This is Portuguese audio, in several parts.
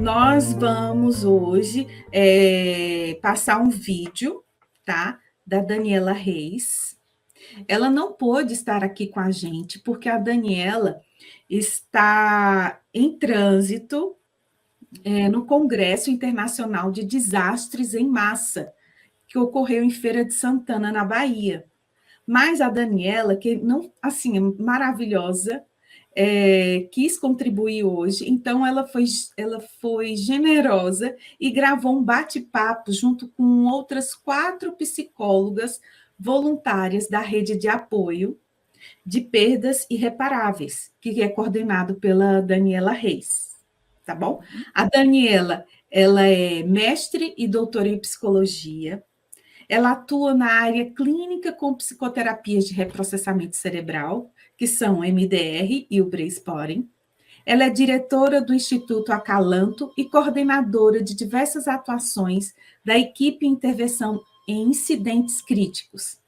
Nós vamos hoje passar um vídeo, tá? Da Daniela Reis. Ela não pôde estar aqui com a gente, porque a Daniela está em trânsito no Congresso Internacional de Desastres em Massa, que ocorreu em Feira de Santana, na Bahia. Mas a Daniela, que não, assim, é maravilhosa, quis contribuir hoje, então ela foi generosa e gravou um bate-papo junto com outras 4 psicólogas voluntárias da rede de apoio de perdas irreparáveis, que é coordenado pela Daniela Reis, tá bom? A Daniela, ela é mestre e doutora em psicologia. Ela atua na área clínica com psicoterapias de reprocessamento cerebral, que são o MDR e o Brain-Spotting. Ela é diretora do Instituto Acalanto e coordenadora de diversas atuações da equipe Intervenção em Incidentes Críticos.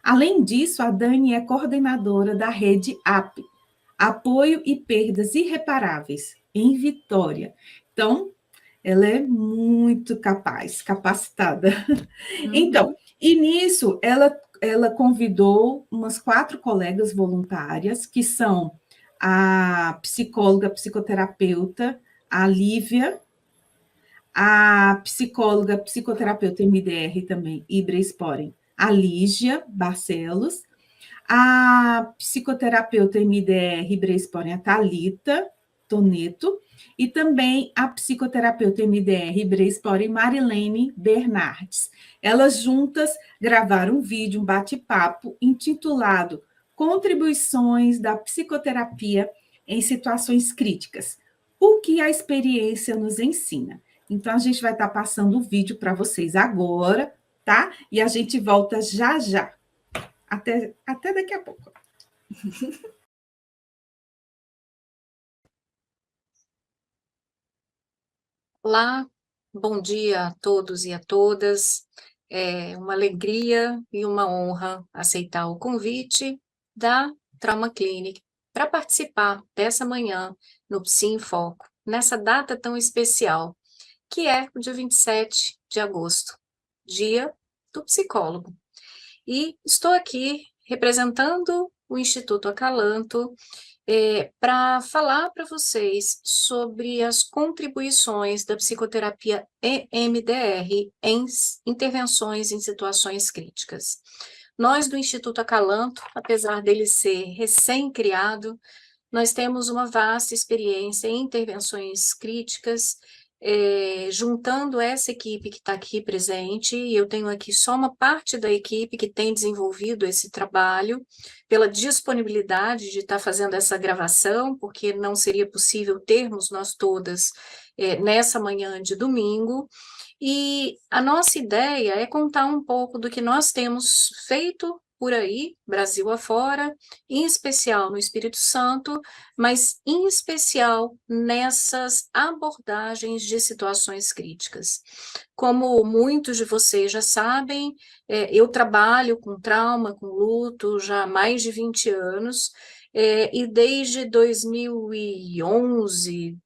Além disso, a Dani é coordenadora da rede AP, Apoio e Perdas Irreparáveis, em Vitória. Então, ela é muito capaz, capacitada. Então, e nisso, ela convidou umas 4 colegas voluntárias, que são a psicóloga, psicoterapeuta, a Lívia, a psicóloga, psicoterapeuta MDR também, Ibra Sporen, a Lígia Barcelos, a psicoterapeuta MDR Ibra Sporen, a Thalita Toneto, e também a psicoterapeuta MDR Brain-Spotting Marilene Bernardes. Elas juntas gravaram um vídeo, um bate-papo, intitulado Contribuições da Psicoterapia em Situações Críticas. O que a experiência nos ensina? Então, a gente vai estar passando o vídeo para vocês agora, tá? E a gente volta já já. Até daqui a pouco. Olá, bom dia a todos e a todas. É uma alegria e uma honra aceitar o convite da Trauma Clinic para participar dessa manhã no Psi em Foco, nessa data tão especial, que é o dia 27 de agosto, dia do psicólogo. E estou aqui representando o Instituto Acalanto, para falar para vocês sobre as contribuições da psicoterapia EMDR em intervenções em situações críticas. Nós do Instituto Acalanto, apesar dele ser recém-criado, nós temos uma vasta experiência em intervenções críticas, juntando essa equipe que está aqui presente, e eu tenho aqui só uma parte da equipe que tem desenvolvido esse trabalho, pela disponibilidade de estar fazendo essa gravação, porque não seria possível termos nós todas nessa manhã de domingo, e a nossa ideia é contar um pouco do que nós temos feito por aí, Brasil afora, em especial no Espírito Santo, mas em especial nessas abordagens de situações críticas. Como muitos de vocês já sabem, eu trabalho com trauma, com luto, já há mais de 20 anos, e desde 2011,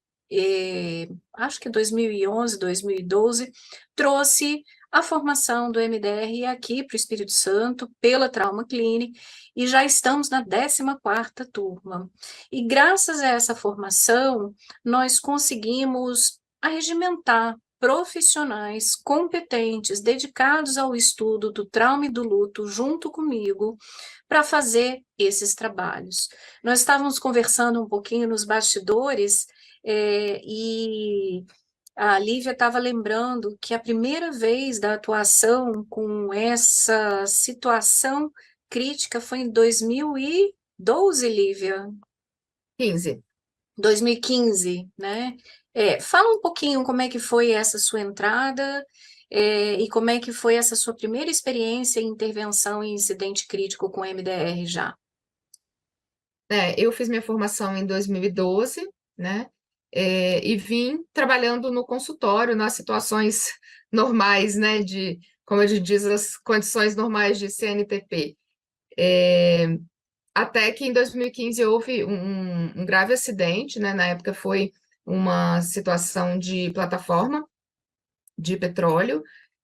acho que 2011, 2012, trouxe a formação do MDR aqui para o Espírito Santo, pela Trauma Clinic, e já estamos na 14ª turma. E graças a essa formação, nós conseguimos arregimentar profissionais competentes, dedicados ao estudo do trauma e do luto, junto comigo, para fazer esses trabalhos. Nós estávamos conversando um pouquinho nos bastidores, e a Lívia estava lembrando que a primeira vez da atuação com essa situação crítica foi em 2012, Lívia? 15. 2015, né? Fala um pouquinho como é que foi essa sua entrada, e como é que foi essa sua primeira experiência em intervenção em incidente crítico com MDR já. Eu fiz minha formação em 2012, né? E vim trabalhando no consultório, nas situações normais, né? Como a gente diz, as condições normais de CNTP. Até que em 2015 houve um grave acidente, né? Na época foi uma situação de plataforma de petróleo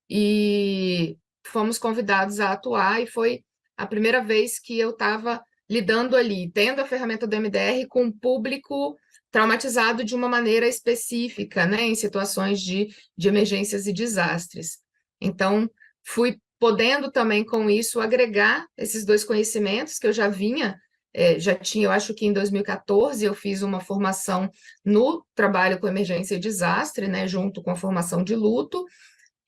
e fomos convidados a atuar, e foi a primeira vez que eu estava lidando ali, tendo a ferramenta do MDR com um público traumatizado de uma maneira específica, né, em situações de emergências e desastres. Então, fui podendo também com isso agregar esses dois conhecimentos que eu já tinha, eu acho que em 2014 eu fiz uma formação no trabalho com emergência e desastre, né, junto com a formação de luto,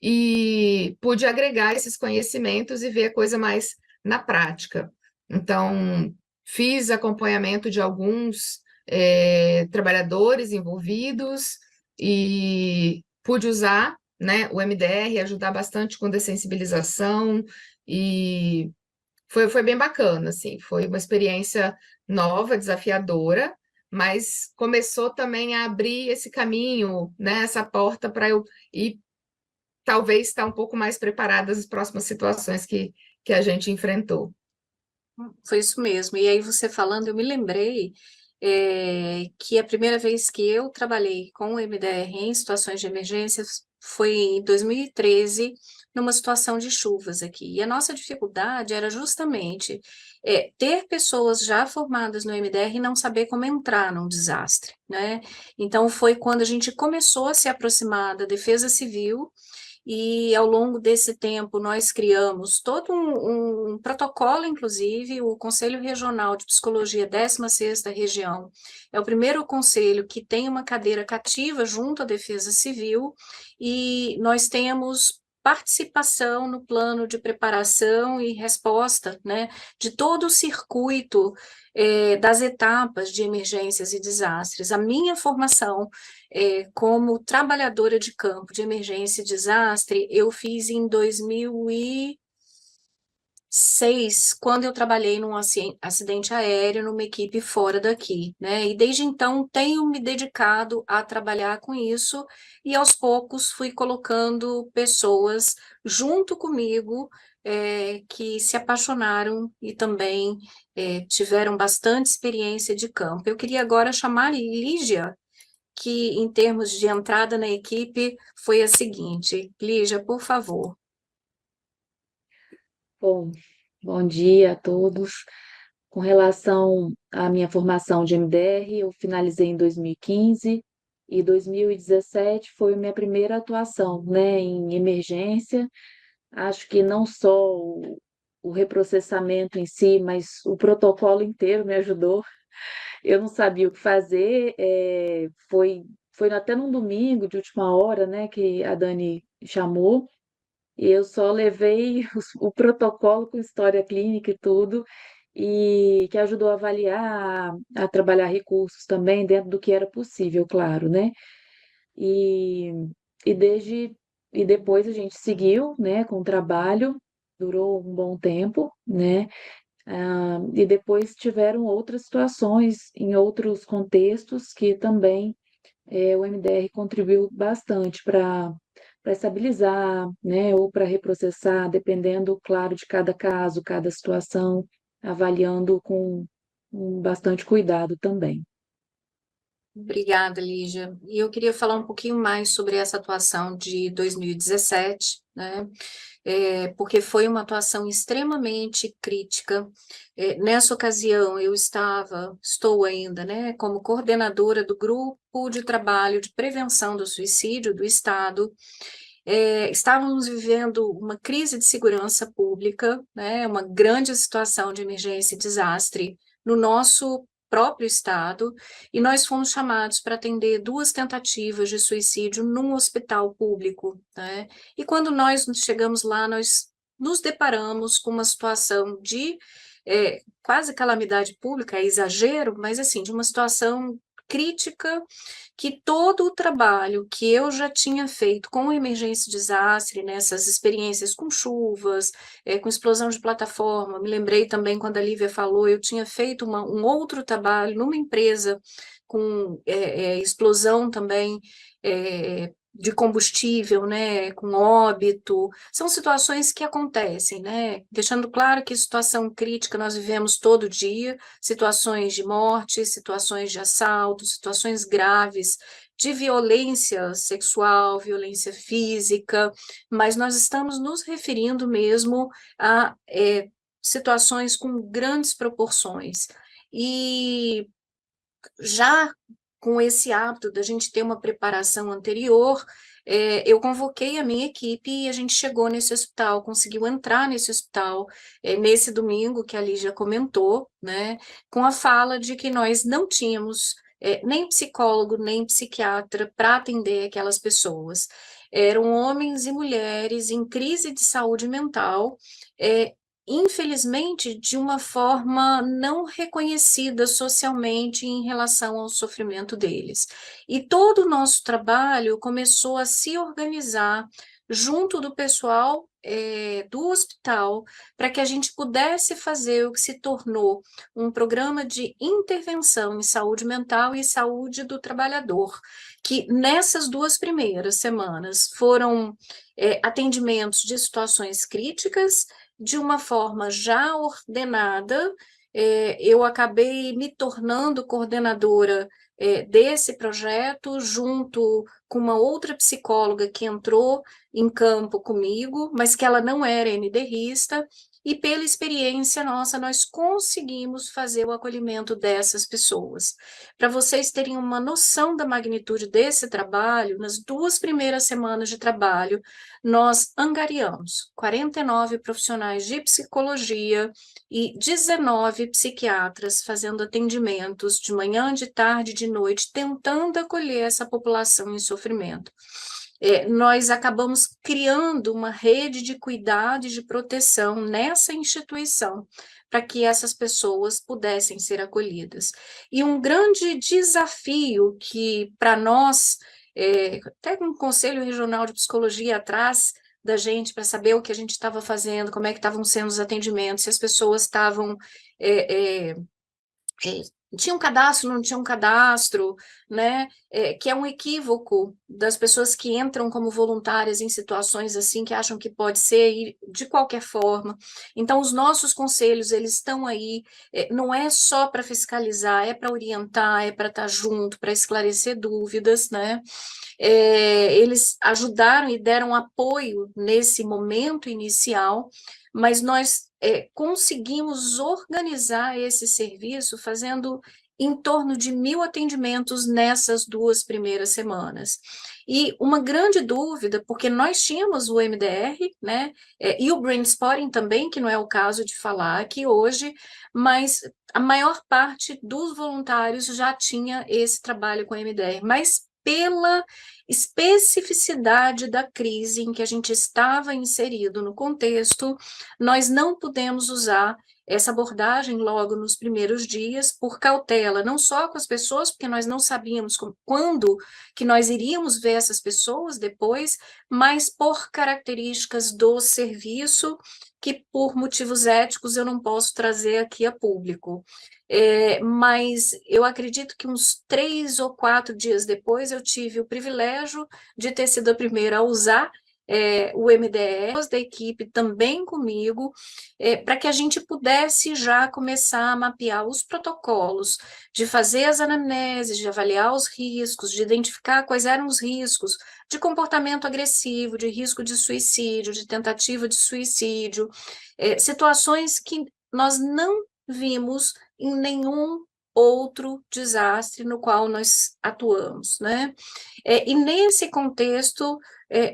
e pude agregar esses conhecimentos e ver a coisa mais na prática. Então, fiz acompanhamento de alguns trabalhadores envolvidos e pude usar, né, o MDR, ajudar bastante com dessensibilização, e foi bem bacana, assim, foi uma experiência nova, desafiadora, mas começou também a abrir esse caminho, né, essa porta para eu ir talvez estar um pouco mais preparada às próximas situações que a gente enfrentou. Foi isso mesmo. E aí você falando, eu me lembrei que a primeira vez que eu trabalhei com o MDR em situações de emergência foi em 2013, numa situação de chuvas aqui. E a nossa dificuldade era justamente ter pessoas já formadas no MDR e não saber como entrar num desastre, né? Então foi quando a gente começou a se aproximar da Defesa Civil, e ao longo desse tempo nós criamos todo um protocolo, inclusive o Conselho Regional de Psicologia 16ª Região é o primeiro conselho que tem uma cadeira cativa junto à Defesa Civil, e nós temos participação no plano de preparação e resposta, né, de todo o circuito das etapas de emergências e desastres. A minha formação como trabalhadora de campo de emergência e desastre, eu fiz em 2006, quando eu trabalhei num acidente aéreo numa equipe fora daqui, né? E desde então tenho me dedicado a trabalhar com isso, e aos poucos fui colocando pessoas junto comigo que se apaixonaram e também tiveram bastante experiência de campo. Eu queria agora chamar Lígia, que em termos de entrada na equipe foi a seguinte. Lígia, por favor. Bom, bom dia a todos. Com relação à minha formação de MDR, eu finalizei em 2015 e 2017 foi minha primeira atuação, né, em emergência. Acho que não só o reprocessamento em si, mas o protocolo inteiro me ajudou. Eu não sabia o que fazer, foi até num domingo de última hora, né, que a Dani chamou. E eu só levei o protocolo com história clínica e tudo, e que ajudou a avaliar, a trabalhar recursos também dentro do que era possível, claro, né? E, e desde e depois a gente seguiu, né, com o trabalho, durou um bom tempo, né? E depois tiveram outras situações em outros contextos que também o MDR contribuiu bastante para estabilizar, né, ou para reprocessar, dependendo, claro, de cada caso, cada situação, avaliando com bastante cuidado também. Obrigada, Lígia. E eu queria falar um pouquinho mais sobre essa atuação de 2017, né? Porque foi uma atuação extremamente crítica. Nessa ocasião, eu estou ainda, né, como coordenadora do Grupo de Trabalho de Prevenção do Suicídio do Estado. Estávamos vivendo uma crise de segurança pública, né, uma grande situação de emergência e desastre no nosso próprio estado, e nós fomos chamados para atender 2 tentativas de suicídio num hospital público, né? E quando nós chegamos lá, nós nos deparamos com uma situação de quase calamidade pública, é exagero, mas assim, de uma situação crítica, que todo o trabalho que eu já tinha feito com emergência e desastre, nessas experiências com chuvas, com explosão de plataforma, me lembrei também quando a Lívia falou, eu tinha feito um outro trabalho numa empresa com explosão também de combustível, né, com óbito, são situações que acontecem, né, deixando claro que situação crítica nós vivemos todo dia, situações de morte, situações de assalto, situações graves de violência sexual, violência física, mas nós estamos nos referindo mesmo a situações com grandes proporções. E já com esse hábito da gente ter uma preparação anterior, eu convoquei a minha equipe e a gente chegou nesse hospital, conseguiu entrar nesse hospital nesse domingo que a Lígia comentou, né, com a fala de que nós não tínhamos nem psicólogo, nem psiquiatra para atender aquelas pessoas. Eram homens e mulheres em crise de saúde mental, infelizmente, de uma forma não reconhecida socialmente em relação ao sofrimento deles. E todo o nosso trabalho começou a se organizar junto do pessoal do hospital, para que a gente pudesse fazer o que se tornou um programa de intervenção em saúde mental e saúde do trabalhador, que nessas 2 primeiras semanas foram atendimentos de situações críticas, de uma forma já ordenada. Eu acabei me tornando coordenadora desse projeto, junto com uma outra psicóloga que entrou em campo comigo, mas que ela não era NDRista, e pela experiência nossa, nós conseguimos fazer o acolhimento dessas pessoas. Para vocês terem uma noção da magnitude desse trabalho, nas 2 primeiras semanas de trabalho, nós angariamos 49 profissionais de psicologia e 19 psiquiatras fazendo atendimentos de manhã, de tarde, de noite, tentando acolher essa população em sofrimento. Nós acabamos criando uma rede de cuidado e de proteção nessa instituição, para que essas pessoas pudessem ser acolhidas. E um grande desafio que, para nós, até com o Conselho Regional de Psicologia atrás da gente, para saber o que a gente estava fazendo, como é que estavam sendo os atendimentos, se as pessoas estavam... tinha um cadastro, não tinha um cadastro, né? Que é um equívoco das pessoas que entram como voluntárias em situações assim, que acham que pode ser de qualquer forma. Então, os nossos conselhos, eles estão aí, não é só para fiscalizar, é para orientar, é para estar junto, para esclarecer dúvidas, né? Eles ajudaram e deram apoio nesse momento inicial, mas nós conseguimos organizar esse serviço fazendo em torno de 1.000 atendimentos nessas 2 primeiras semanas. E uma grande dúvida, porque nós tínhamos o MDR, né, e o Brain Spotting também, que não é o caso de falar aqui hoje, mas a maior parte dos voluntários já tinha esse trabalho com MDR, mas pela especificidade da crise em que a gente estava inserido no contexto, nós não pudemos usar essa abordagem logo nos primeiros dias, por cautela, não só com as pessoas, porque nós não sabíamos quando que nós iríamos ver essas pessoas depois, mas por características do serviço, que por motivos éticos eu não posso trazer aqui a público. Mas eu acredito que uns 3 ou 4 dias depois eu tive o privilégio de ter sido a primeira a usar o MDR, da equipe também comigo, para que a gente pudesse já começar a mapear os protocolos, de fazer as anamneses, de avaliar os riscos, de identificar quais eram os riscos de comportamento agressivo, de risco de suicídio, de tentativa de suicídio, situações que nós não vimos em nenhum outro desastre no qual nós atuamos, né? E nesse contexto,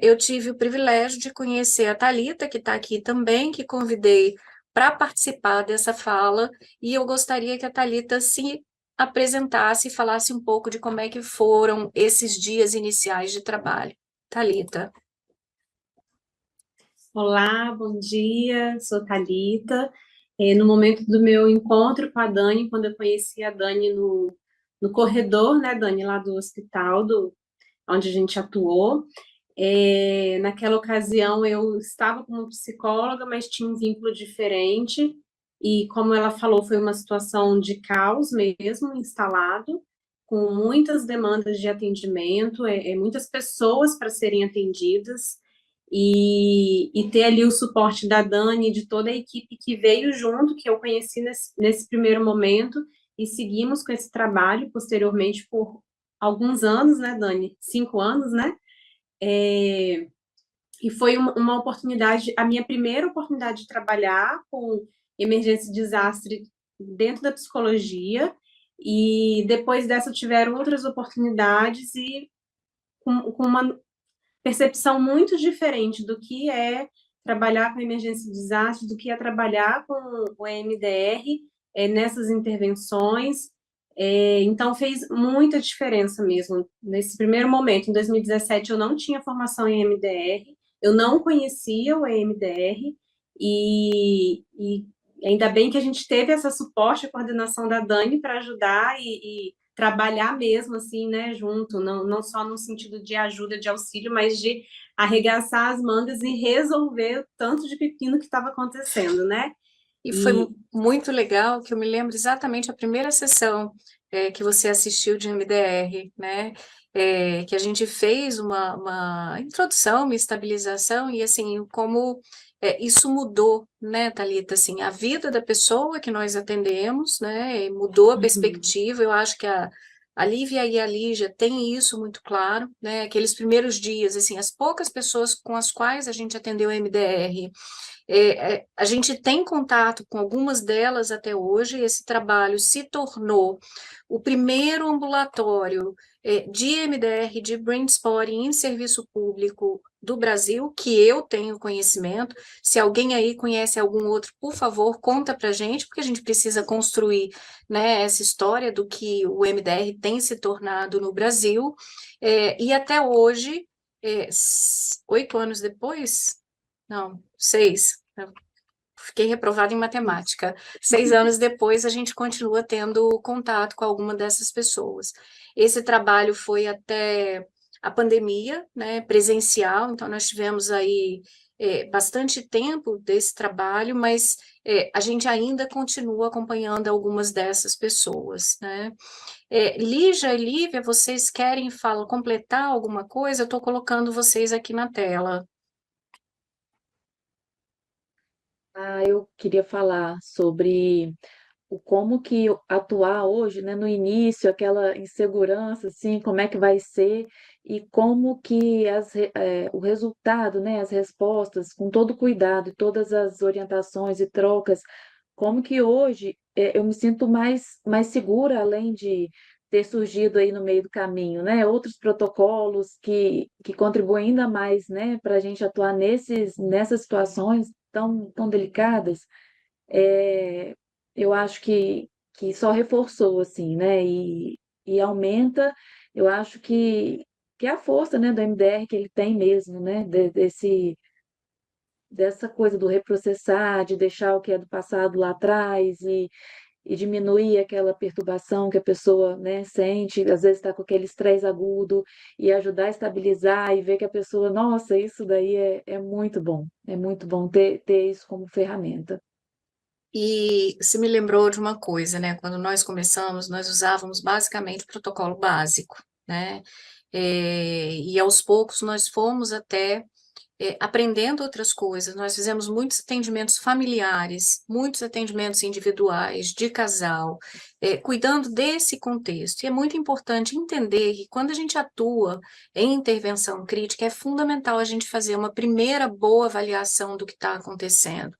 eu tive o privilégio de conhecer a Thalita, que está aqui também, que convidei para participar dessa fala, e eu gostaria que a Thalita se apresentasse e falasse um pouco de como é que foram esses dias iniciais de trabalho. Thalita. Olá, bom dia, sou Thalita. No momento do meu encontro com a Dani, quando eu conheci a Dani no corredor, né, Dani, lá do hospital, onde a gente atuou, naquela ocasião eu estava como psicóloga, mas tinha um vínculo diferente, e como ela falou, foi uma situação de caos mesmo, instalado, com muitas demandas de atendimento, muitas pessoas para serem atendidas, e ter ali o suporte da Dani e de toda a equipe que veio junto, que eu conheci nesse primeiro momento, e seguimos com esse trabalho posteriormente por alguns anos, né, Dani? 5 anos, né? E foi uma oportunidade, a minha primeira oportunidade de trabalhar com emergência e desastre dentro da psicologia, e depois dessa tiveram outras oportunidades e com uma percepção muito diferente do que é trabalhar com emergência e desastre, do que é trabalhar com o EMDR nessas intervenções. Então, fez muita diferença mesmo. Nesse primeiro momento, em 2017, eu não tinha formação em EMDR, eu não conhecia o EMDR, e ainda bem que a gente teve essa suporte, a coordenação da Dani para ajudar e trabalhar mesmo assim, né, junto, não só no sentido de ajuda, de auxílio, mas de arregaçar as mangas e resolver o tanto de pepino que estava acontecendo, né? E foi E muito legal, que eu me lembro exatamente a primeira sessão que você assistiu de MDR, né? Que a gente fez uma introdução, uma estabilização, e assim, como isso mudou, né, Thalita, assim, a vida da pessoa que nós atendemos, né, e mudou a perspectiva. Eu acho que a Lívia e a Lígia têm isso muito claro, né? Aqueles primeiros dias, assim, as poucas pessoas com as quais a gente atendeu MDR, a gente tem contato com algumas delas até hoje. Esse trabalho se tornou o primeiro ambulatório de MDR, de Brain Spotting em serviço público do Brasil, que eu tenho conhecimento. Se alguém aí conhece algum outro, por favor, conta pra gente, porque a gente precisa construir, né, essa história do que o MDR tem se tornado no Brasil. E até hoje, 8 anos depois, não, 6. Eu fiquei reprovada em matemática. 6 anos depois, a gente continua tendo contato com alguma dessas pessoas. Esse trabalho foi até a pandemia, né, presencial, então nós tivemos aí bastante tempo desse trabalho, mas a gente ainda continua acompanhando algumas dessas pessoas, né? Lígia e Lívia, vocês querem completar alguma coisa? Eu estou colocando vocês aqui na tela. Eu queria falar sobre o como que atuar hoje, né, no início, aquela insegurança, assim, como é que vai ser e como que o resultado, né, as respostas, com todo cuidado, e todas as orientações e trocas, como que hoje eu me sinto mais segura, além de ter surgido aí no meio do caminho, né, outros protocolos que contribuem ainda mais, né, para a gente atuar nessas situações tão delicadas. é, eu acho que só reforçou, assim, né? E aumenta, eu acho que é a força, né, do MDR que ele tem mesmo, né? Dessa coisa do reprocessar, de deixar o que é do passado lá atrás e diminuir aquela perturbação que a pessoa, né, sente, às vezes está com aquele estresse agudo, e ajudar a estabilizar e ver que a pessoa, nossa, isso daí é muito bom ter isso como ferramenta. E se me lembrou de uma coisa, né? Quando nós começamos, nós usávamos basicamente o protocolo básico, né? E aos poucos nós fomos até aprendendo outras coisas. Nós fizemos muitos atendimentos familiares, muitos atendimentos individuais, de casal, cuidando desse contexto. E é muito importante entender que quando a gente atua em intervenção crítica, é fundamental a gente fazer uma primeira boa avaliação do que está acontecendo.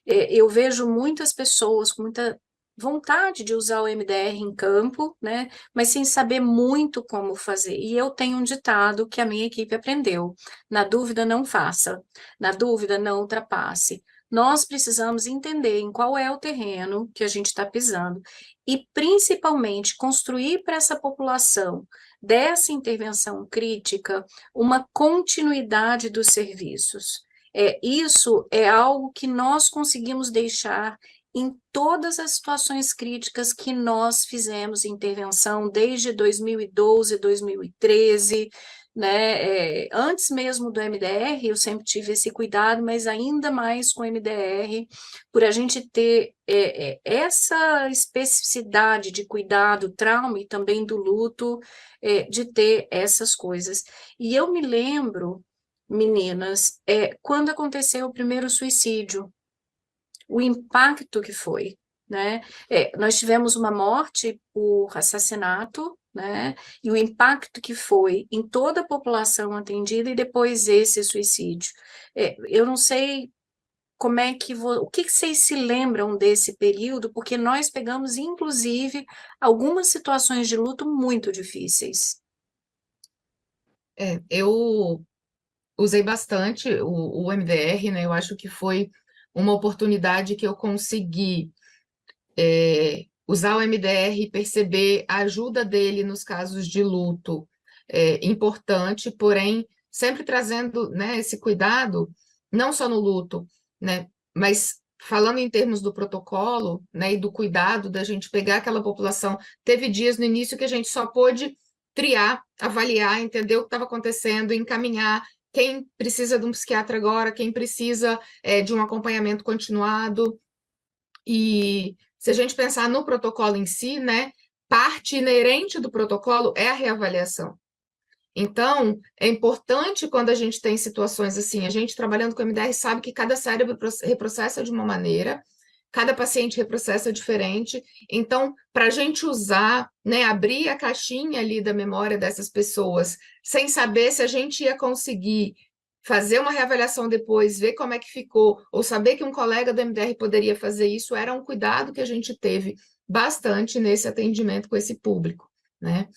Eu vejo muitas pessoas com muita vontade de usar o MDR em campo, né, mas sem saber muito como fazer. E eu tenho um ditado que a minha equipe aprendeu: na dúvida, não faça, na dúvida, não ultrapasse. Nós precisamos entender em qual é o terreno que a gente está pisando e, principalmente, construir para essa população dessa intervenção crítica uma continuidade dos serviços. Isso é algo que nós conseguimos deixar em todas as situações críticas que nós fizemos intervenção desde 2012, 2013, né? Antes mesmo do MDR, eu sempre tive esse cuidado, mas ainda mais com o MDR, por a gente ter essa especificidade de cuidado, trauma e também do luto, de ter essas coisas. E eu me lembro, meninas, quando aconteceu o primeiro suicídio, o impacto que foi, né? Nós tivemos uma morte por assassinato, né? E o impacto que foi em toda a população atendida e depois esse suicídio. Eu não sei como é que o que vocês se lembram desse período, porque nós pegamos, inclusive, algumas situações de luto muito difíceis. Eu usei bastante o MDR, né? Eu acho que foi uma oportunidade que eu consegui usar o MDR e perceber a ajuda dele nos casos de luto importante, porém sempre trazendo, né, esse cuidado, não só no luto, né, mas falando em termos do protocolo, né, e do cuidado da gente pegar aquela população. Teve dias no início que a gente só pôde triar, avaliar, entender o que estava acontecendo, encaminhar quem precisa de um psiquiatra agora, quem precisa de um acompanhamento continuado. E se a gente pensar no protocolo em si, né, parte inerente do protocolo é a reavaliação. Então, é importante quando a gente tem situações assim, a gente trabalhando com MDR sabe que cada cérebro reprocessa de uma maneira, cada paciente reprocessa diferente. Então, para a gente usar, né, abrir a caixinha ali da memória dessas pessoas, sem saber se a gente ia conseguir fazer uma reavaliação depois, ver como é que ficou, ou saber que um colega do MDR poderia fazer isso, era um cuidado que a gente teve bastante nesse atendimento com esse público, né?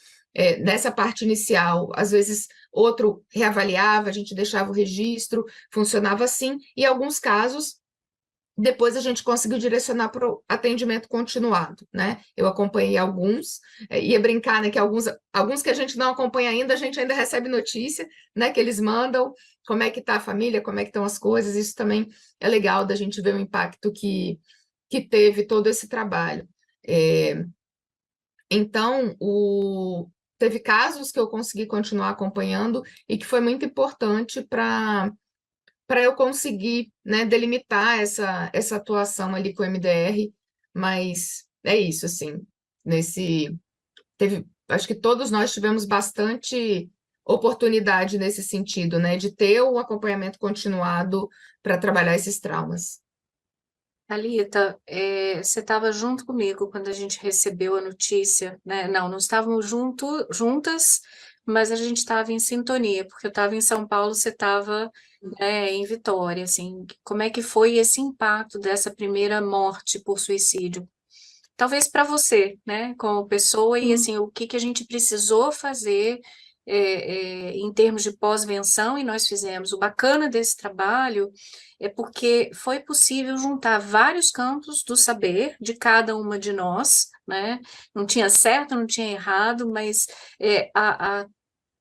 Nessa parte inicial, às vezes outro reavaliava, a gente deixava o registro, funcionava assim, e em alguns casos, depois a gente conseguiu direcionar para o atendimento continuado, né? Eu acompanhei alguns, ia brincar, né, que alguns que a gente não acompanha ainda, a gente ainda recebe notícia, né, que eles mandam, como é que está a família, como é que estão as coisas, isso também é legal da gente ver o impacto que teve todo esse trabalho. Então, teve casos que eu consegui continuar acompanhando e que foi muito importante para eu conseguir, né, delimitar essa atuação ali com o MDR, mas é isso, assim, acho que todos nós tivemos bastante oportunidade nesse sentido, né, de ter o acompanhamento continuado para trabalhar esses traumas. Thalita, você estava junto comigo quando a gente recebeu a notícia, né? Não estávamos juntas, mas a gente estava em sintonia, porque eu estava em São Paulo, você estava, né, em Vitória, assim. Como é que foi esse impacto dessa primeira morte por suicídio? Talvez para você, né, como pessoa, e assim, o que a gente precisou fazer em termos de pós-venção, e nós fizemos. O bacana desse trabalho é porque foi possível juntar vários campos do saber de cada uma de nós, né? Não tinha certo, não tinha errado, mas a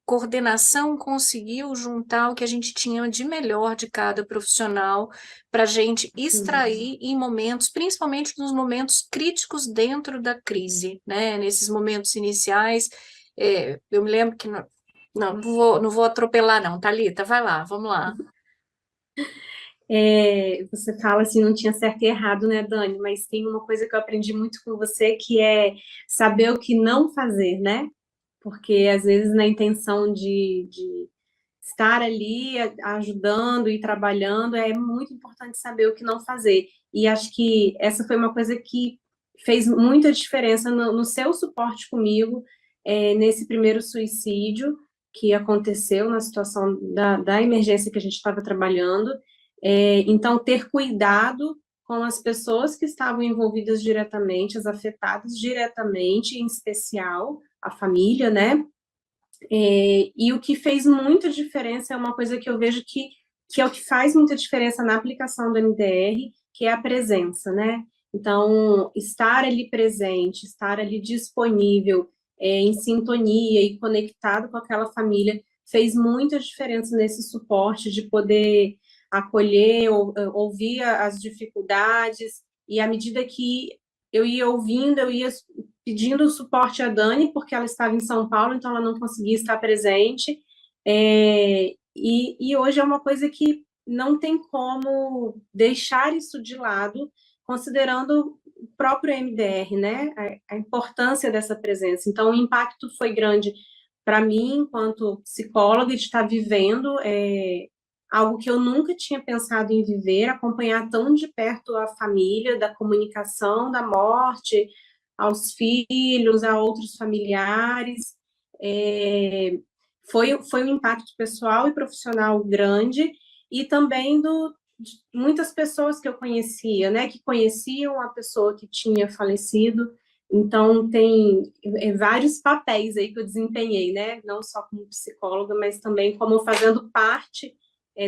coordenação conseguiu juntar o que a gente tinha de melhor de cada profissional para a gente extrair em momentos, principalmente nos momentos críticos dentro da crise, né? Nesses momentos iniciais, eu me lembro que não vou atropelar não, Thalita, vai lá, vamos lá. Você fala assim, não tinha certo e errado, né, Dani? Mas tem uma coisa que eu aprendi muito com você, que é saber o que não fazer, né? Porque às vezes na intenção de estar ali ajudando e trabalhando, é muito importante saber o que não fazer. E acho que essa foi uma coisa que fez muita diferença no seu suporte comigo, nesse primeiro suicídio que aconteceu na situação da emergência que a gente estava trabalhando. Então, ter cuidado com as pessoas que estavam envolvidas diretamente, as afetadas diretamente, em especial a família, né? E o que fez muita diferença é uma coisa que eu vejo que é o que faz muita diferença na aplicação do MDR, que é a presença, né? Então, estar ali presente, estar ali disponível, em sintonia e conectado com aquela família, fez muita diferença nesse suporte de poder acolher, ouvir as dificuldades, e à medida que eu ia ouvindo, eu ia pedindo suporte à Dani, porque ela estava em São Paulo, então ela não conseguia estar presente. E hoje é uma coisa que não tem como deixar isso de lado, considerando o próprio MDR, né? A importância dessa presença. Então, o impacto foi grande para mim, enquanto psicóloga, de estar vivendo algo que eu nunca tinha pensado em viver, acompanhar tão de perto a família, da comunicação, da morte, aos filhos, a outros familiares. Foi um impacto pessoal e profissional grande, e também de muitas pessoas que eu conhecia, né, que conheciam a pessoa que tinha falecido. Então, tem vários papéis aí que eu desempenhei, né, não só como psicóloga, mas também como fazendo parte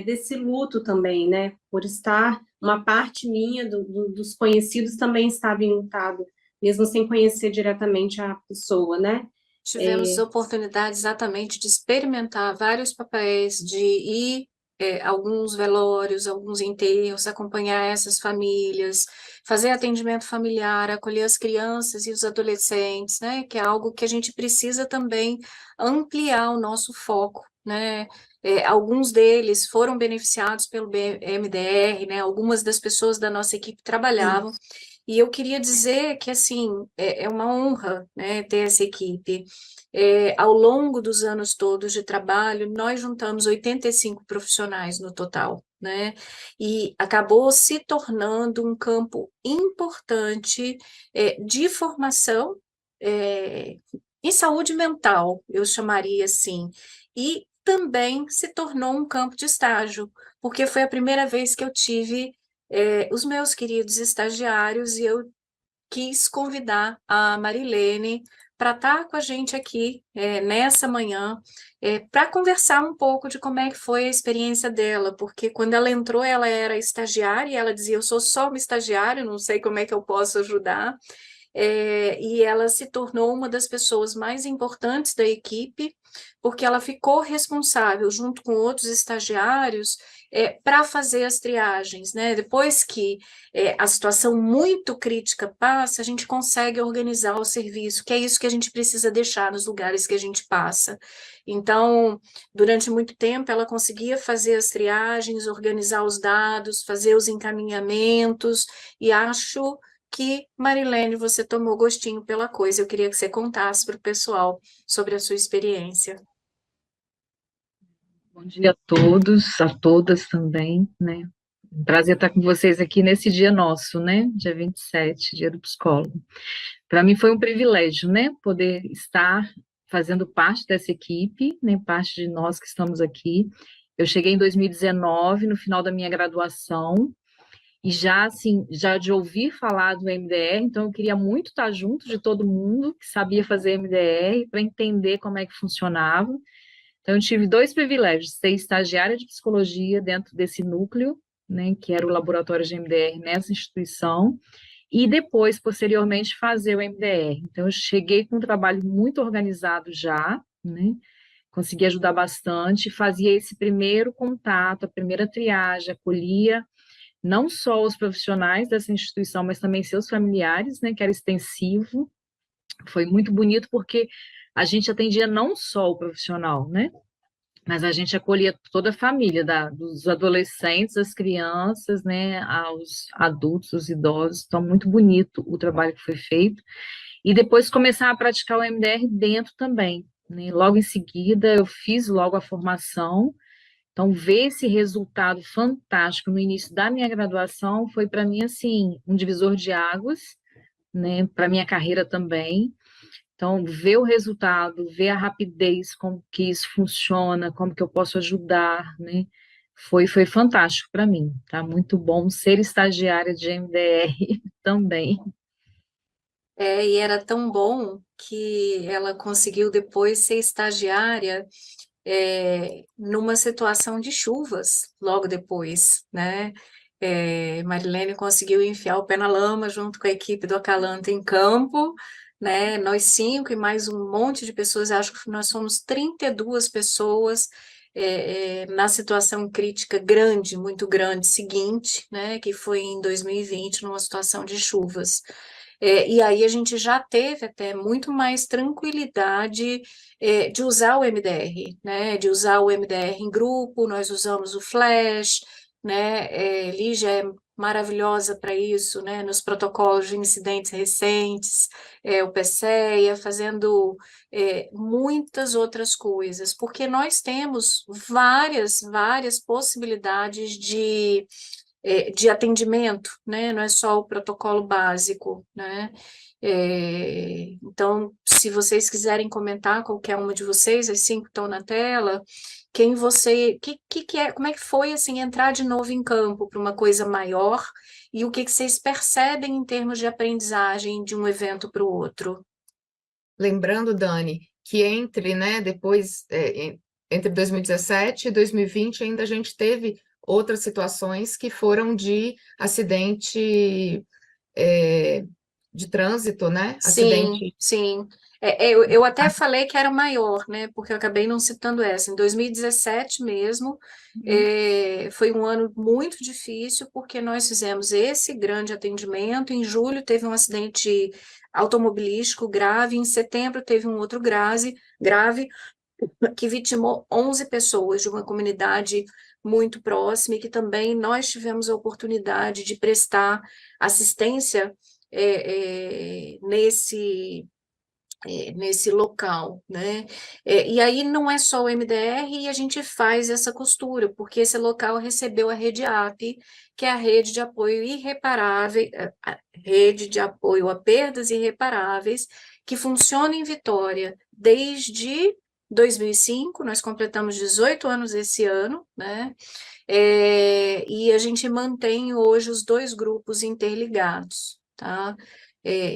desse luto também, né, por estar, uma parte minha dos conhecidos também estava enlutado, mesmo sem conhecer diretamente a pessoa, né. Tivemos oportunidade exatamente de experimentar vários papéis, de ir alguns velórios, alguns enterros, acompanhar essas famílias, fazer atendimento familiar, acolher as crianças e os adolescentes, né, que é algo que a gente precisa também ampliar o nosso foco, né. Alguns deles foram beneficiados pelo MDR, né, algumas das pessoas da nossa equipe trabalhavam, e eu queria dizer que, assim, é uma honra, né, ter essa equipe. Ao longo dos anos todos de trabalho, nós juntamos 85 profissionais no total, né, e acabou se tornando um campo importante de formação em saúde mental, eu chamaria assim, e também se tornou um campo de estágio, porque foi a primeira vez que eu tive os meus queridos estagiários, e eu quis convidar a Marilene para estar com a gente aqui nessa manhã, para conversar um pouco de como é que foi a experiência dela, porque quando ela entrou, ela era estagiária, e ela dizia, eu sou só uma estagiária, não sei como é que eu posso ajudar, e ela se tornou uma das pessoas mais importantes da equipe, porque ela ficou responsável, junto com outros estagiários, para fazer as triagens, né? Depois que a situação muito crítica passa, a gente consegue organizar o serviço, que é isso que a gente precisa deixar nos lugares que a gente passa. Então, durante muito tempo, ela conseguia fazer as triagens, organizar os dados, fazer os encaminhamentos, e acho que, Marilene, você tomou gostinho pela coisa. Eu queria que você contasse para o pessoal sobre a sua experiência. Bom dia a todos, a todas também, né? Um prazer estar com vocês aqui nesse dia nosso, né? Dia 27, dia do psicólogo. Para mim foi um privilégio, né? Poder estar fazendo parte dessa equipe, né? Parte de nós que estamos aqui. Eu cheguei em 2019, no final da minha graduação, e já, assim, já de ouvir falar do MDR, então eu queria muito estar junto de todo mundo que sabia fazer MDR, para entender como é que funcionava. Então, eu tive dois privilégios: ser estagiária de psicologia dentro desse núcleo, né, que era o laboratório de MDR nessa instituição, e depois, posteriormente, fazer o MDR. Então, eu cheguei com um trabalho muito organizado já, né, consegui ajudar bastante, fazia esse primeiro contato, a primeira triagem, acolhia não só os profissionais dessa instituição, mas também seus familiares, né, que era extensivo. Foi muito bonito porque a gente atendia não só o profissional, né, mas a gente acolhia toda a família, dos adolescentes, as crianças, né, aos adultos, os idosos. Então, muito bonito o trabalho que foi feito. E depois começar a praticar o MDR dentro também, né. Logo em seguida, eu fiz logo a formação. Então, ver esse resultado fantástico no início da minha graduação foi, para mim, assim, um divisor de águas, né, para minha carreira também. Então, ver o resultado, ver a rapidez, como que isso funciona, como que eu posso ajudar, né, foi fantástico para mim, tá? Muito bom ser estagiária de MDR também. E era tão bom que ela conseguiu depois ser estagiária numa situação de chuvas, logo depois, né? Marilene conseguiu enfiar o pé na lama junto com a equipe do Acalanta em campo, né? Nós 5 e mais um monte de pessoas, acho que nós somos 32 pessoas na situação crítica grande, muito grande, seguinte, né? Que foi em 2020, numa situação de chuvas. E aí a gente já teve até muito mais tranquilidade de usar o MDR, né? De usar o MDR em grupo, nós usamos o Flash, né? Lígia é maravilhosa para isso, né? Nos protocolos de incidentes recentes, o PCEA, fazendo muitas outras coisas, porque nós temos várias possibilidades de atendimento, né? Não é só o protocolo básico, né? Então, se vocês quiserem comentar, qualquer uma de vocês, as 5 estão na tela, como é que foi, assim, entrar de novo em campo para uma coisa maior, e o que vocês percebem em termos de aprendizagem de um evento para o outro? Lembrando, Dani, que entre 2017 e 2020 ainda a gente teve outras situações que foram de acidente de trânsito, né? Sim, sim. Eu até falei que era maior, né? Porque eu acabei não citando essa. Em 2017 mesmo, foi um ano muito difícil, porque nós fizemos esse grande atendimento. Em julho teve um acidente automobilístico grave, em setembro teve um outro grave que vitimou 11 pessoas de uma comunidade muito próxima, e que também nós tivemos a oportunidade de prestar assistência nesse local, né? E aí não é só o MDR, e a gente faz essa costura, porque esse local recebeu a rede AP, que é a rede de apoio irreparável, a rede de apoio a perdas irreparáveis, que funciona em Vitória desde 2005, nós completamos 18 anos esse ano, né? E a gente mantém hoje os 2 grupos interligados, tá?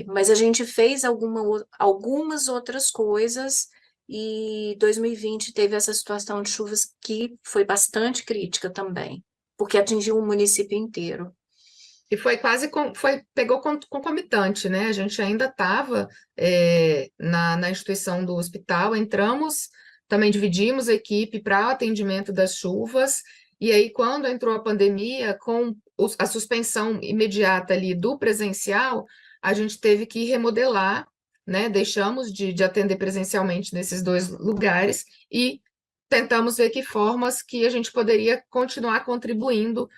Mas a gente fez algumas outras coisas, e 2020 teve essa situação de chuvas que foi bastante crítica também, porque atingiu o município inteiro. E foi pegou concomitante, né? A gente ainda estava na instituição do hospital, entramos, também dividimos a equipe para atendimento das chuvas, e aí quando entrou a pandemia, com a suspensão imediata ali do presencial, a gente teve que remodelar, né? Deixamos de atender presencialmente nesses 2 lugares e tentamos ver que formas que a gente poderia continuar contribuindo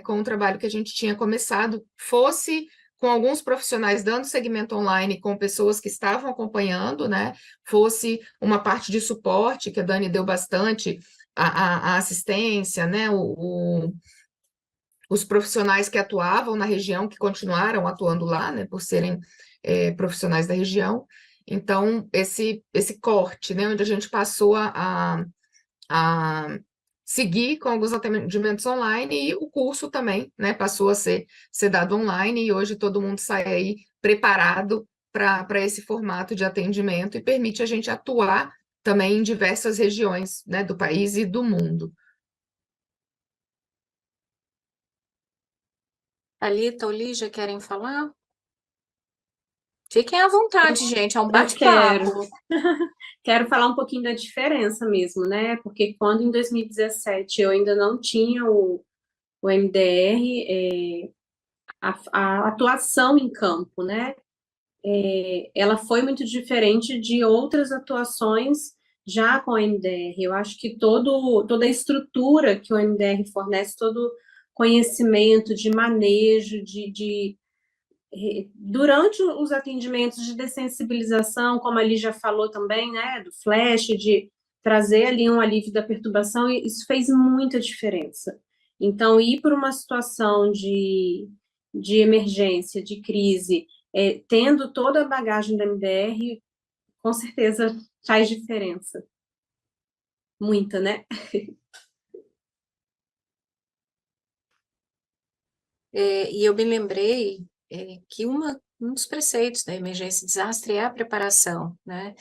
com o trabalho que a gente tinha começado, fosse com alguns profissionais dando segmento online, com pessoas que estavam acompanhando, né? Fosse uma parte de suporte, que a Dani deu bastante, a assistência, né? Os profissionais que atuavam na região, que continuaram atuando lá, né? Por serem profissionais da região. Então, esse corte, né? Onde a gente passou a seguir com alguns atendimentos online, e o curso também, né, passou a ser dado online, e hoje todo mundo sai aí preparado para esse formato de atendimento, e permite a gente atuar também em diversas regiões, né, do país e do mundo. Thalita, Olívia, querem falar? Fiquem à vontade, gente, é um Eu bate-papo. quero falar um pouquinho da diferença mesmo, né? Porque quando em 2017 eu ainda não tinha o MDR, a atuação em campo, né? Ela foi muito diferente de outras atuações já com o MDR. Eu acho que toda a estrutura que o MDR fornece, todo conhecimento de manejo, durante os atendimentos de dessensibilização, como ali já falou também, né, do flash, de trazer ali um alívio da perturbação, e isso fez muita diferença. Então, ir para uma situação de emergência, de crise, tendo toda a bagagem da MDR, com certeza faz diferença. Muita, né? E eu me lembrei que um dos preceitos da emergência e desastre é a preparação, né?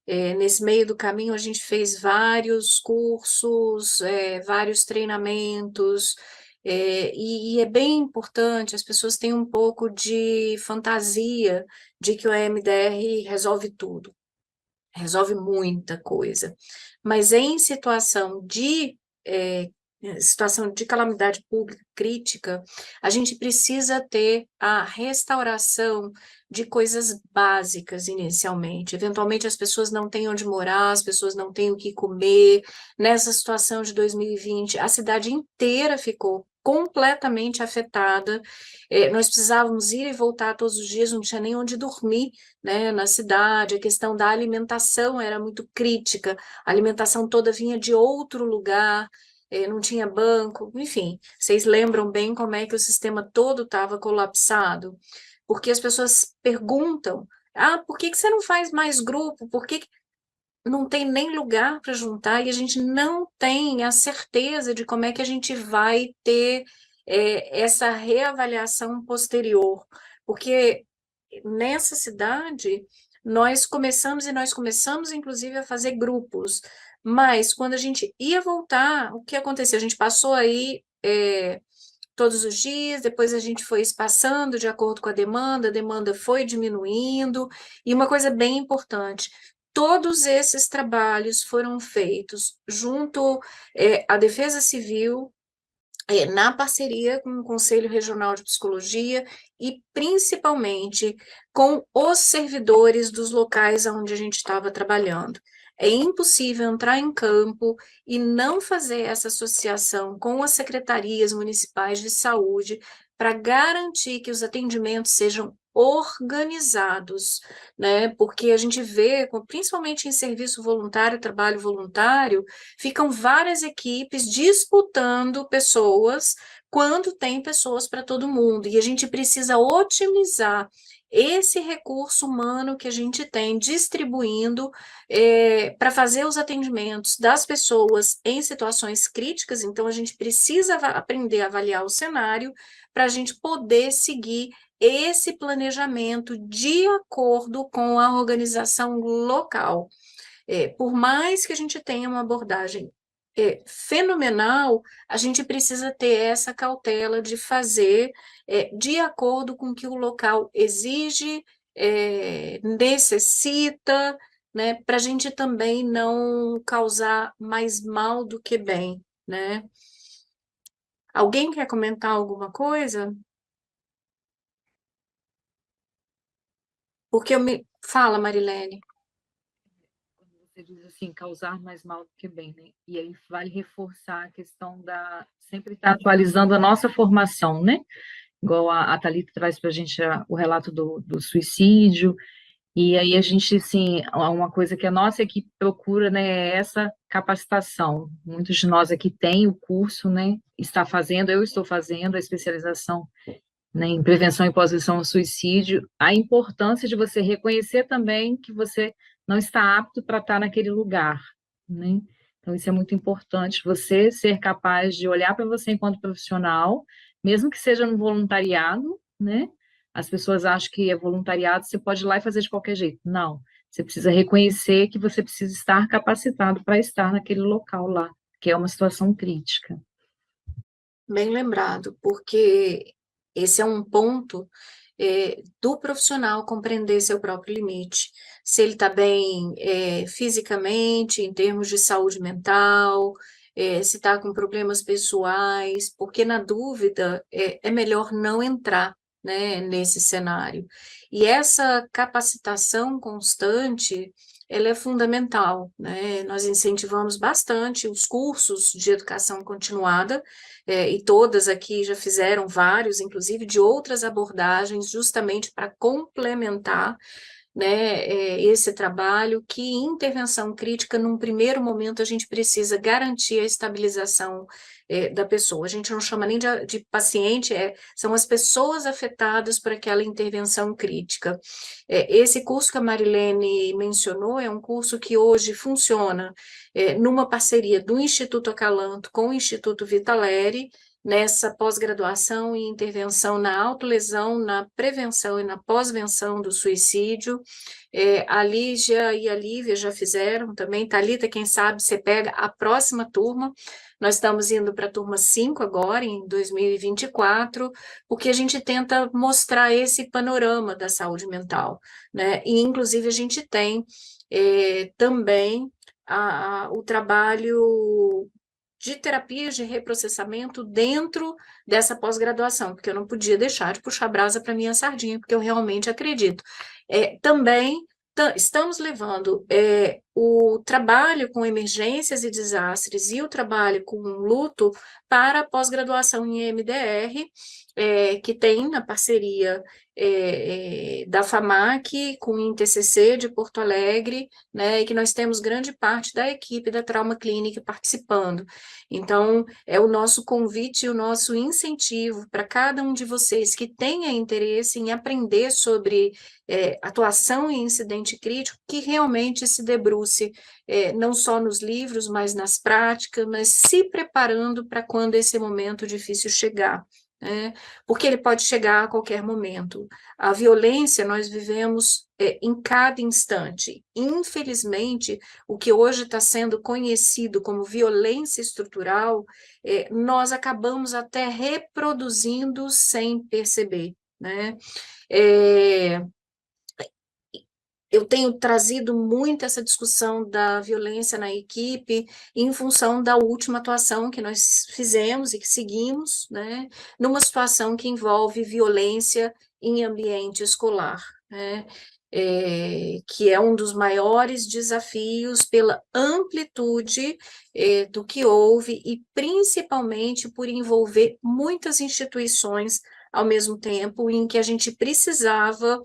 Nesse meio do caminho, a gente fez vários cursos, vários treinamentos, e é bem importante, as pessoas têm um pouco de fantasia de que o EMDR resolve tudo, resolve muita coisa, mas em situação de calamidade pública crítica, a gente precisa ter a restauração de coisas básicas inicialmente. Eventualmente as pessoas não têm onde morar, as pessoas não têm o que comer. Nessa situação de 2020, a cidade inteira ficou completamente afetada. Nós precisávamos ir e voltar todos os dias, não tinha nem onde dormir, né, na cidade. A questão da alimentação era muito crítica, a alimentação toda vinha de outro lugar, não tinha banco, enfim, vocês lembram bem como é que o sistema todo estava colapsado? porque as pessoas perguntam, ah, por que que você não faz mais grupo? Por que que não tem nem lugar para juntar e a gente não tem a certeza de como é que a gente vai ter essa reavaliação posterior, porque nessa cidade nós começamos inclusive a fazer grupos, mas quando a gente ia voltar, o que aconteceu? A gente passou aí todos os dias, depois a gente foi espaçando de acordo com a demanda foi diminuindo, e uma coisa bem importante, todos esses trabalhos foram feitos junto à Defesa Civil, na parceria com o Conselho Regional de Psicologia e principalmente com os servidores dos locais onde a gente estava trabalhando. É impossível entrar em campo e não fazer essa associação com as secretarias municipais de saúde para garantir que os atendimentos sejam organizados, né? Porque a gente vê, principalmente em serviço voluntário, trabalho voluntário, ficam várias equipes disputando pessoas quando tem pessoas para todo mundo, e a gente precisa otimizar esse recurso humano que a gente tem, distribuindo para fazer os atendimentos das pessoas em situações críticas. Então a gente precisa aprender a avaliar o cenário para a gente poder seguir esse planejamento de acordo com a organização local. Por mais que a gente tenha uma abordagem fenomenal, a gente precisa ter essa cautela de fazer de acordo com o que o local exige, necessita, né, para a gente também não causar mais mal do que bem, né? Alguém quer comentar alguma coisa? Porque Fala, Marilene. Você diz assim, causar mais mal do que bem, né? E aí vale reforçar a questão da sempre estar atualizando a nossa formação, né? Igual a Thalita traz para a gente o relato do suicídio, e aí a gente, assim, uma coisa que a nossa equipe procura, né, é essa capacitação. Muitos de nós aqui têm o curso, né, eu estou fazendo a especialização, né, em prevenção e pós-venção ao suicídio, a importância de você reconhecer também que você não está apto para estar naquele lugar, né? Então, isso é muito importante, você ser capaz de olhar para você enquanto profissional, mesmo que seja no voluntariado, né? As pessoas acham que é voluntariado, você pode ir lá e fazer de qualquer jeito. Não, você precisa reconhecer que você precisa estar capacitado para estar naquele local lá, que é uma situação crítica. Bem lembrado, porque esse é um ponto do profissional compreender seu próprio limite. Se ele está bem fisicamente, em termos de saúde mental, se está com problemas pessoais, porque na dúvida é melhor não entrar, né, nesse cenário. E essa capacitação constante, ela é fundamental, né? Nós incentivamos bastante os cursos de educação continuada, e todas aqui já fizeram vários, inclusive de outras abordagens, justamente para complementar, né, esse trabalho, que intervenção crítica, num primeiro momento, a gente precisa garantir a estabilização da pessoa. A gente não chama nem de paciente, são as pessoas afetadas por aquela intervenção crítica. Esse curso que a Marilene mencionou é um curso que hoje funciona numa parceria do Instituto Acalanto com o Instituto Vitaleri, nessa pós-graduação e intervenção na autolesão, na prevenção e na pós-venção do suicídio. A Lígia e a Lívia já fizeram também. Thalita, quem sabe você pega a próxima turma. Nós estamos indo para a turma 5 agora, em 2024, porque a gente tenta mostrar esse panorama da saúde mental, né? E, inclusive, a gente tem também o trabalho de terapias de reprocessamento dentro dessa pós-graduação, porque eu não podia deixar de puxar brasa para minha sardinha, porque eu realmente acredito. Também estamos levando o trabalho com emergências e desastres e o trabalho com luto para a pós-graduação em EMDR, que tem a parceria da FAMAC com o INTCC de Porto Alegre, né, e que nós temos grande parte da equipe da Trauma Clinic participando. Então, é o nosso convite e o nosso incentivo para cada um de vocês que tenha interesse em aprender sobre atuação em incidente crítico, que realmente se debruce não só nos livros, mas nas práticas, mas se preparando para quando esse momento difícil chegar. Porque ele pode chegar a qualquer momento. A violência nós vivemos em cada instante. Infelizmente, o que hoje está sendo conhecido como violência estrutural, nós acabamos até reproduzindo sem perceber, né? Eu tenho trazido muito essa discussão da violência na equipe em função da última atuação que nós fizemos e que seguimos, né, numa situação que envolve violência em ambiente escolar, né, que é um dos maiores desafios pela amplitude do que houve e principalmente por envolver muitas instituições ao mesmo tempo, em que a gente precisava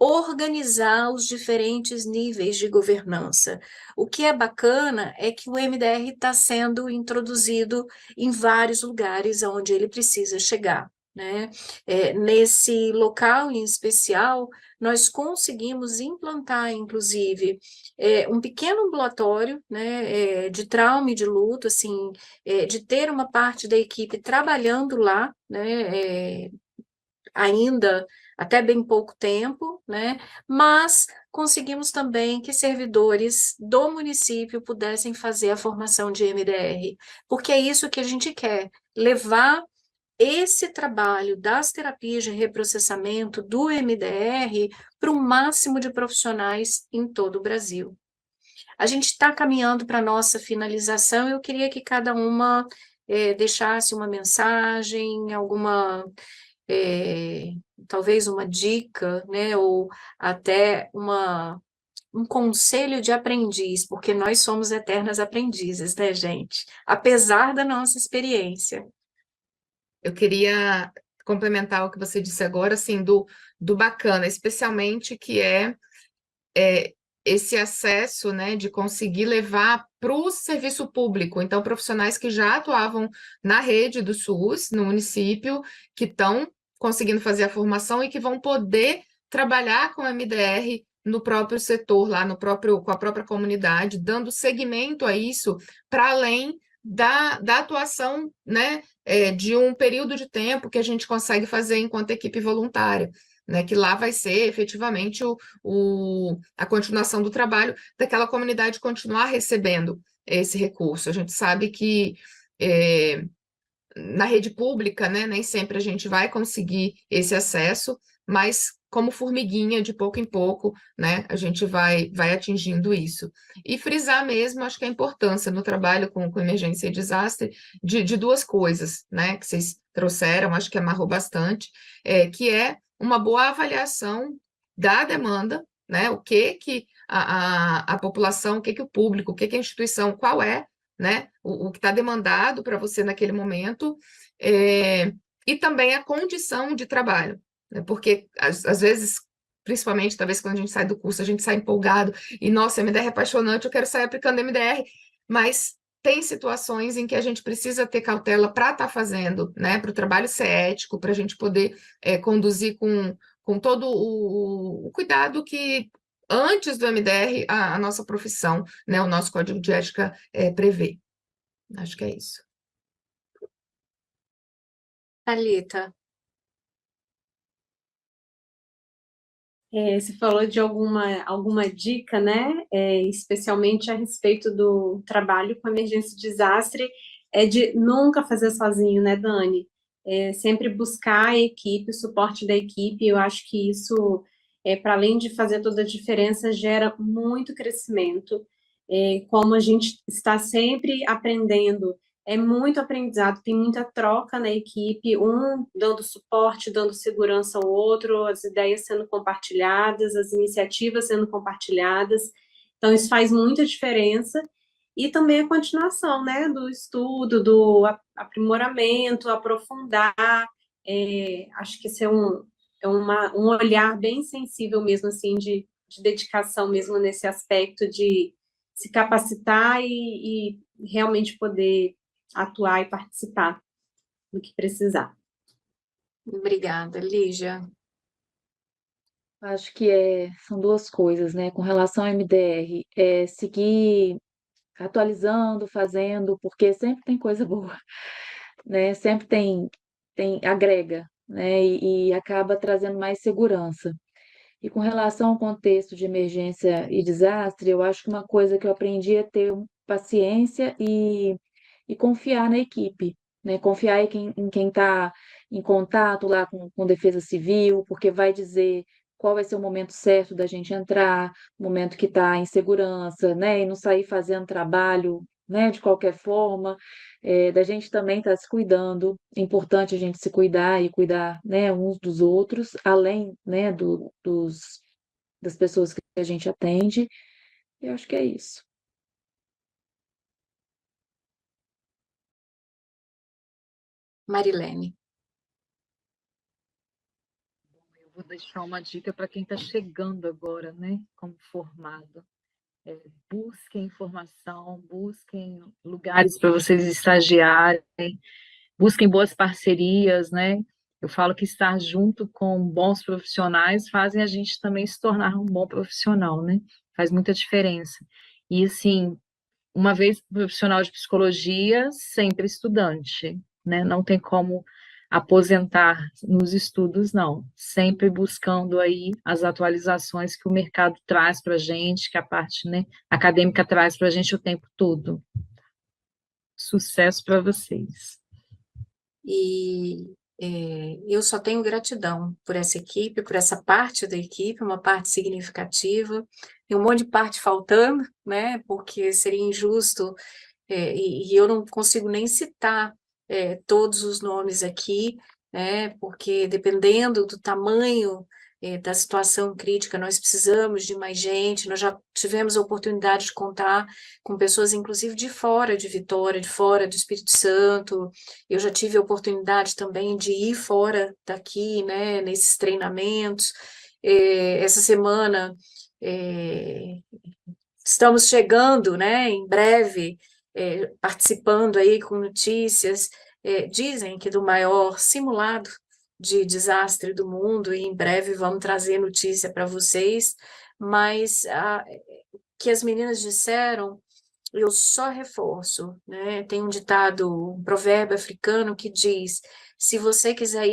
organizar os diferentes níveis de governança. O que é bacana é que o MDR está sendo introduzido em vários lugares onde ele precisa chegar, né? Nesse local em especial, nós conseguimos implantar, inclusive, um pequeno ambulatório, né, de trauma e de luto, assim, de ter uma parte da equipe trabalhando lá, né, ainda até bem pouco tempo, né? Mas conseguimos também que servidores do município pudessem fazer a formação de MDR, porque é isso que a gente quer, levar esse trabalho das terapias de reprocessamento do MDR para o máximo de profissionais em todo o Brasil. A gente está caminhando para a nossa finalização, eu queria que cada uma deixasse uma mensagem, alguma talvez uma dica, né, ou até um conselho de aprendiz, porque nós somos eternas aprendizes, né, gente? Apesar da nossa experiência. Eu queria complementar o que você disse agora, assim, do bacana, especialmente que é esse acesso, né, de conseguir levar para o serviço público. Então, profissionais que já atuavam na rede do SUS, no município, que estão conseguindo fazer a formação e que vão poder trabalhar com MDR no próprio setor, lá no próprio, com a própria comunidade, dando seguimento a isso, para além da atuação, né, de um período de tempo que a gente consegue fazer enquanto equipe voluntária, né, que lá vai ser efetivamente a continuação do trabalho daquela comunidade continuar recebendo esse recurso. A gente sabe que na rede pública, né, nem sempre a gente vai conseguir esse acesso, mas como formiguinha, de pouco em pouco, né, a gente vai atingindo isso. E frisar mesmo, acho que a importância no trabalho com emergência e desastre de duas coisas, né, que vocês trouxeram, acho que amarrou bastante, que é uma boa avaliação da demanda, né, o que a população, o que o público, o que a instituição, qual é, né, o que está demandado para você naquele momento, e também a condição de trabalho, né, porque às vezes, principalmente, talvez quando a gente sai do curso, a gente sai empolgado, e nossa, MDR é apaixonante, eu quero sair aplicando MDR, mas tem situações em que a gente precisa ter cautela para estar fazendo, né, para o trabalho ser ético, para a gente poder conduzir com todo o cuidado que antes do MDR, a nossa profissão, né, o nosso código de ética prevê. Acho que é isso. Thalita. Você falou de alguma dica, né? Especialmente a respeito do trabalho com emergência e desastre, de nunca fazer sozinho, né, Dani? Sempre buscar a equipe, o suporte da equipe. Eu acho que isso, para além de fazer toda a diferença, gera muito crescimento. Como a gente está sempre aprendendo, é muito aprendizado, tem muita troca na equipe, um dando suporte, dando segurança ao outro, as ideias sendo compartilhadas, as iniciativas sendo compartilhadas, Então, isso faz muita diferença. E também a continuação, né, do estudo, do aprimoramento, aprofundar. Acho que esse um olhar bem sensível mesmo, assim, de dedicação mesmo nesse aspecto de se capacitar e realmente poder atuar e participar do que precisar. Obrigada, Lígia. Acho que são duas coisas, né? Com relação ao MDR, seguir atualizando, fazendo, porque sempre tem coisa boa, né? Sempre agrega, né? E acaba trazendo mais segurança. E com relação ao contexto de emergência e desastre, eu acho que uma coisa que eu aprendi é ter paciência e confiar na equipe, né? Confiar em quem está em contato lá com Defesa Civil, porque vai dizer qual vai ser o momento certo da gente entrar, o momento que está em segurança, né? E não sair fazendo trabalho, né? De qualquer forma, da gente também estar se cuidando. É importante a gente se cuidar e cuidar, né? Uns dos outros, além, né? Das pessoas que a gente atende. Eu acho que é isso. Marilene. Eu vou deixar uma dica para quem está chegando agora, né, como formado. Busquem informação, busquem lugares para vocês estagiarem, busquem boas parcerias, né? Eu falo que estar junto com bons profissionais fazem a gente também se tornar um bom profissional, né? Faz muita diferença. E, assim, uma vez profissional de psicologia, sempre estudante, né? Não tem como aposentar nos estudos, não. Sempre buscando aí as atualizações que o mercado traz para a gente, que a parte, né, acadêmica traz para a gente o tempo todo. Sucesso para vocês. E eu só tenho gratidão por essa equipe, por essa parte da equipe, uma parte significativa. Tem um monte de parte faltando, né? Porque seria injusto, e eu não consigo nem citar todos os nomes aqui, né? Porque dependendo do tamanho da situação crítica, nós precisamos de mais gente. Nós já tivemos a oportunidade de contar com pessoas, inclusive de fora de Vitória, de fora do Espírito Santo. Eu já tive a oportunidade também de ir fora daqui, né, nesses treinamentos. Essa semana estamos chegando, né, em breve, participando aí com notícias, dizem que do maior simulado de desastre do mundo, e em breve vamos trazer notícia para vocês, mas que as meninas disseram, eu só reforço, né? Tem um ditado, um provérbio africano que diz: se você quiser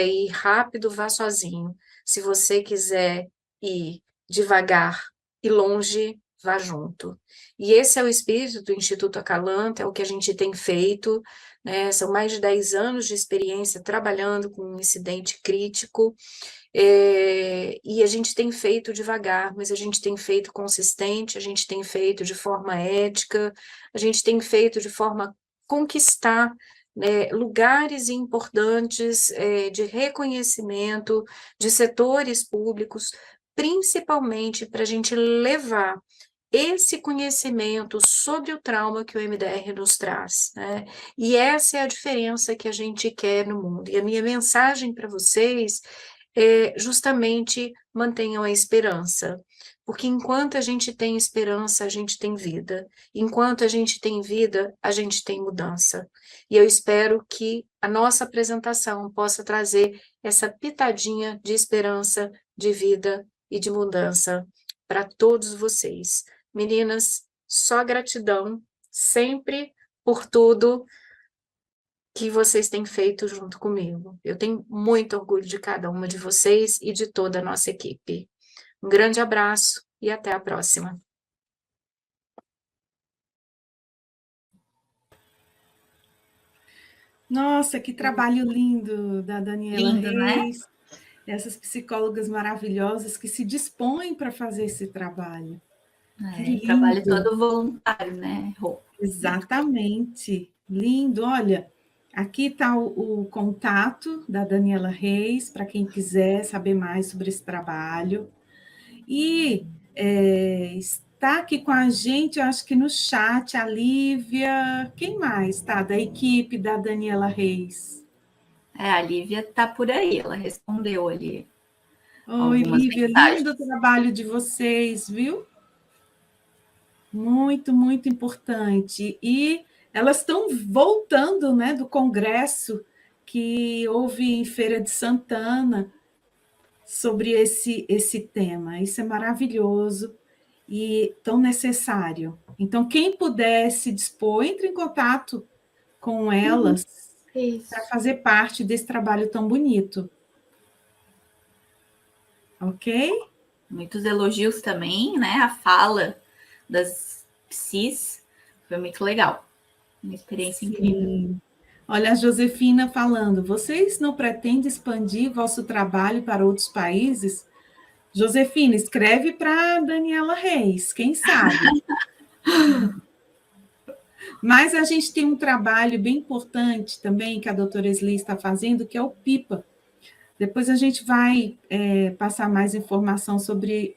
ir rápido, vá sozinho. Se você quiser ir devagar e longe, vá junto. E esse é o espírito do Instituto Acalanta, é o que a gente tem feito, né? São mais de 10 anos de experiência trabalhando com um incidente crítico, e a gente tem feito devagar, mas a gente tem feito consistente, a gente tem feito de forma ética, a gente tem feito de forma a conquistar, né, lugares importantes de reconhecimento de setores públicos, principalmente para a gente levar esse conhecimento sobre o trauma que o MDR nos traz, né? E essa é a diferença que a gente quer no mundo. E a minha mensagem para vocês justamente mantenham a esperança, porque enquanto a gente tem esperança, a gente tem vida. Enquanto a gente tem vida, a gente tem mudança. E eu espero que a nossa apresentação possa trazer essa pitadinha de esperança, de vida e de mudança para todos vocês. Meninas, só gratidão, sempre por tudo que vocês têm feito junto comigo. Eu tenho muito orgulho de cada uma de vocês e de toda a nossa equipe. Um grande abraço e até a próxima. Nossa, que trabalho lindo da Daniela Lindo, né? Reis, essas psicólogas maravilhosas que se dispõem para fazer esse trabalho. Que Trabalho lindo! todo voluntário, né, Rô? Exatamente, lindo. Olha, aqui está o contato da Daniela Reis, para quem quiser saber mais sobre esse trabalho. E está aqui com a gente, eu acho que no chat, a Lívia, quem mais tá? Da equipe da Daniela Reis. A Lívia está por aí, ela respondeu ali Oi, algumas Lívia, mensagens. lindo o trabalho de vocês, viu? Muito, muito importante. E elas estão voltando, né, do congresso que houve em Feira de Santana sobre esse tema. Isso é maravilhoso e tão necessário. Então, quem puder se dispor, entre em contato com elas Isso. para fazer parte desse trabalho tão bonito. Ok? Muitos elogios também, né? A fala das psis foi muito legal. Uma experiência incrível. Sim. Olha a Josefina falando, vocês não pretendem expandir vosso trabalho para outros países? Josefina, escreve para Daniela Reis, quem sabe? Mas a gente tem um trabalho bem importante também que a doutora Esli está fazendo, que é o PIPA. Depois a gente vai passar mais informação sobre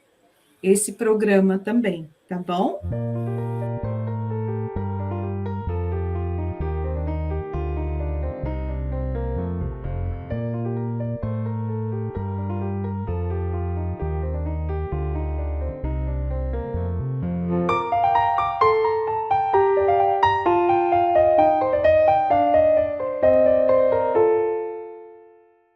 esse programa também, tá bom?